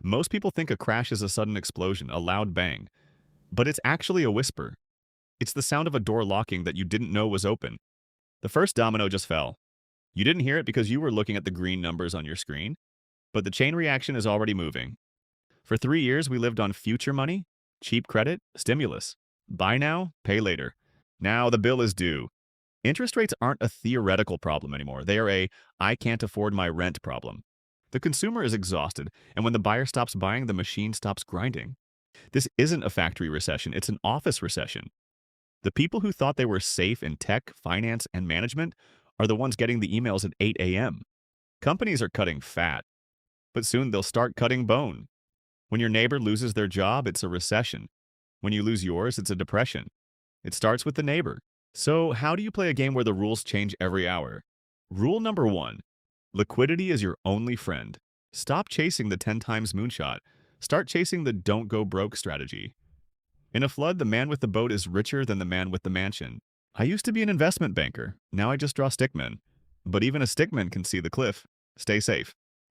Most people think a crash is a sudden explosion, a loud bang, but it's actually a whisper. It's the sound of a door locking that you didn't know was open. The first domino just fell. You didn't hear it because you were looking at the green numbers on your screen, but the chain reaction is already moving. For 3 years, we lived on future money, cheap credit, stimulus. Buy now, pay later. Now the bill is due. Interest rates aren't a theoretical problem anymore. They are a I can't afford my rent problem. The consumer is exhausted, and when the buyer stops buying, the machine stops grinding. This isn't a factory recession, it's an office recession. The people who thought they were safe in tech, finance, and management are the ones getting the emails at 8 a.m. Companies are cutting fat, but soon they'll start cutting bone. When your neighbor loses their job, it's a recession. When you lose yours, it's a depression. It starts with the neighbor. So, how do you play a game where the rules change every hour? Rule number one: liquidity is your only friend. Stop chasing the 10 times moonshot. Start chasing the don't go broke strategy. In a flood, the man with the boat is richer than the man with the mansion. I used to be an investment banker. Now I just draw stickmen. But even a stickman can see the cliff. Stay safe.